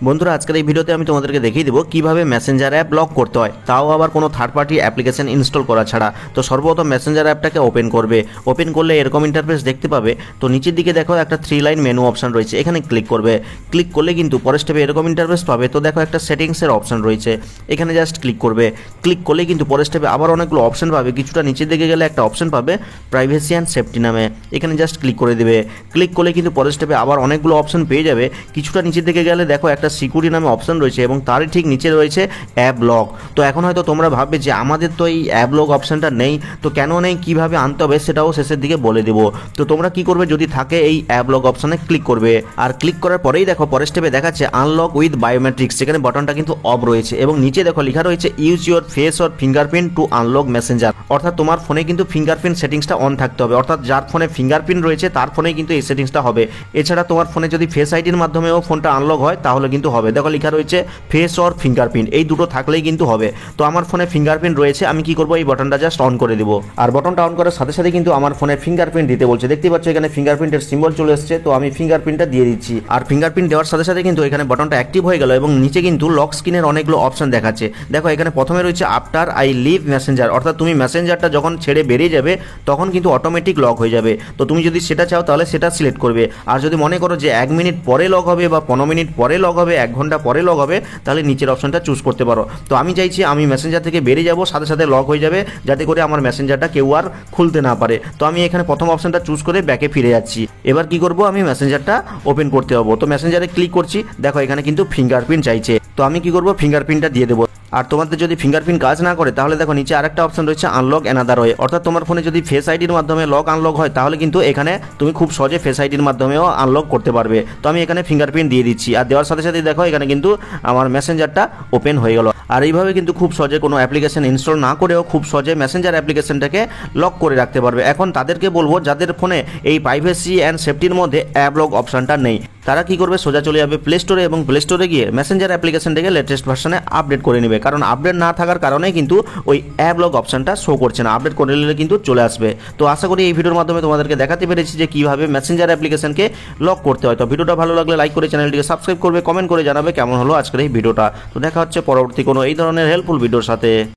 বন্ধুরা আজকের এই ভিডিওতে আমি তোমাদেরকে দেখিয়ে দেবো কিভাবে মেসেঞ্জার অ্যাপ লক করতে হয়, তাও আবার কোনো থার্ড পার্টি অ্যাপ্লিকেশন ইনস্টল করা ছাড়া। তো সর্বপ্রথম মেসেঞ্জার অ্যাপটাকে ওপেন করবে। ওপেন করলে এরকম ইন্টারফেস দেখতে পাবে। তো নিচের দিকে দেখো একটা 3 লাইন মেনু অপশন রয়েছে, এখানে ক্লিক করবে। ক্লিক করলে কিন্তু পরের স্টেপে এরকম ইন্টারফেস পাবে। তো দেখো একটা সেটিংসের অপশন রয়েছে, এখানে জাস্ট ক্লিক করবে। ক্লিক করলে কিন্তু পরের স্টেপে আবার অনেকগুলো অপশন পাবে। কিছুটা নিচের দিকে গেলে একটা অপশন পাবে প্রাইভেসি অ্যান্ড সেফটি নামে, এখানে জাস্ট ক্লিক করে দেবে। ক্লিক করলে কিন্তু পরের স্টেপে আবার অনেকগুলো অপশন পেয়ে যাবে। কিছুটা নিচের দিকে গেলে দেখো একটা সিকিউরিটি নামে অপশন রয়েছে এবং তারই ঠিক নিচে রয়েছে অ্যাপ লক। তো এখন হয়তো তোমরা ভাববে যে আমাদের তো এই অ্যাপ লক অপশনটা নেই, তো কেন নেই, কিভাবে আনতে হবে সেটাও শেষের দিকে বলে দেবো। তো তোমরা কি করবে, যদি থাকে এই অ্যাপ লক অপশনে ক্লিক করবে। আর ক্লিক করার পরেই দেখো পরের স্টেপে দেখাচ্ছে আনলক উইথ বায়োমেট্রিক্স, সেখানে বাটনটা কিন্তু অফ রয়েছে এবং নিচে দেখো লেখা রয়েছে use your face or fingerprint two unlock Messenger. অর্থাৎ তোমার ফোনে কিন্তু ফিঙ্গারপ্রিন্ট সেটিংসটা অন থাকতে হবে, অর্থাৎ যার ফোনে ফিঙ্গারপ্রিন্ট রয়েছে তার ফোনেই কিন্তু এই সেটিংসটা হবে। এছাড়া তোমার ফোনে যদি ফেস আইডির মাধ্যমেও ফোনটা আনলক হয় তাহলে কিন্তু হবে। দেখো লেখা রয়েছে ফেস অর ফিঙ্গারপ্রিন্ট, এই দুটো থাকলেই কিন্তু হবে। তো আমার ফোনে ফিঙ্গারপ্রিন্ট রয়েছে, আমি কি করবো, এই বাটনটা জাস্ট অন করে দেবো। আর বাটনটা অন করার সাথে সাথে কিন্তু আমার ফোনে ফিঙ্গারপ্রিন্ট দিতে বলছে, দেখতে পাচ্ছ এখানে ফিঙ্গারপ্রিন্টের সিম্বল চলে এসেছে। তো আমি ফিঙ্গারপ্রিন্টটা দিয়ে দিচ্ছি। আর ফিঙ্গারপ্রিন্ট দেওয়ার সাথে সাথে কিন্তু এখানে বাটনটা অ্যাক্টিভ হয়ে গেল এবং নিচে কিন্তু লক স্ক্রিনের অনেকগুলো অপশন দেখাচ্ছে। দেখো এখানে প্রথমে রয়েছে আফটার আই লিভ মেসেঞ্জার, অর্থাৎ তুমি মেসেঞ্জারটা যখন ছেড়ে বেরিয়ে যাবে তখন কিন্তু অটোমেটিক লক হয়ে যাবে। তো তুমি যদি সেটা চাও তাহলে সেটা সিলেক্ট করবে। আর যদি মনে করো যে 1 মিনিট পরে লক হবে বা 15 মিনিট পরে লক হবে, 1 ঘন্টা পরে লক হবে, তাহলে নিচের অপশনটা চুজ করতে পারো। তো আমি চাইছি আমি মেসেঞ্জার থেকে বেরিয়ে যাব, সাথে সাথে লক হয়ে যাবে, যাতে করে আমার মেসেঞ্জারটা কেউ আর খুলতে না পারে। তো আমি এখানে প্রথম অপশনটা চুজ করে ব্যাকে ফিরে যাচ্ছি। এবার কি করব, আমি মেসেঞ্জারটা ওপেন করতে হবো। তো মেসেঞ্জারে ক্লিক করছি, দেখো এখানে কিন্তু ফিঙ্গারপ্রিন্ট চাইছে। তো আমি কি করব, ফিঙ্গারপ্রিন্টটা দিয়ে দেবো। আর তোমাদের যদি ফিঙ্গারপ্রিন্ট কাজ না করে তাহলে দেখো নিচে আরেকটা অপশন রয়েছে আনলক অ্যানাদার ওয়ে, অর্থাৎ তোমার ফোনে যদি ফেস আইডির মাধ্যমে লক আনলক হয় তাহলে কিন্তু এখানে তুমি খুব সহজে ফেস আইডির মাধ্যমেও আনলক করতে পারবে। তো আমি এখানে ফিঙ্গারপ্রিন্ট দিয়ে দিচ্ছি। আর দেওয়ার সাথে সাথে দেখো এখানে কিন্তু আমার মেসেঞ্জারটা ওপেন হয়ে গেল। আর এইভাবে কিন্তু খুব সহজে কোনো অ্যাপ্লিকেশন ইনস্টল না করেও খুব সহজে মেসেঞ্জার অ্যাপ্লিকেশনটাকে লক করে রাখতে পারবে। এখন তাদেরকে বলবো যাদের ফোনে এই প্রাইভেসি অ্যান্ড সেফটির মধ্যে অ্যাপ লক অপশনটা নেই, তারা কি করবে, সোজা চলে যাবে প্লে স্টোরে এবং প্লে স্টোরে গিয়ে মেসেঞ্জার অ্যাপ্লিকেশনটাকে লেটেস্ট ভার্সনে আপডেট করে নেবে। কারণ আপডেট না থাকার কারণে কিন্তু ওই অ্যাপ লক অপশনটা শো করছে না, আপডেট করে নিলে কিন্তু চলে আসবে। তো আশা করি এই ভিডিওর মাধ্যমে তোমাদেরকে দেখাতে পেরেছি যে কীভাবে মেসেঞ্জার অ্যাপ্লিকেশনকে লক করতে হয়। তো ভিডিওটা ভালো লাগলে লাইক করে চ্যানেলটিকে সাবস্ক্রাইব করবে, কমেন্ট করে জানাবে কেমন হলো আজকের এই ভিডিওটা। তো দেখা হচ্ছে পরবর্তী কোনো এই ধরনের হেল্পফুল ভিডিওর সাথে।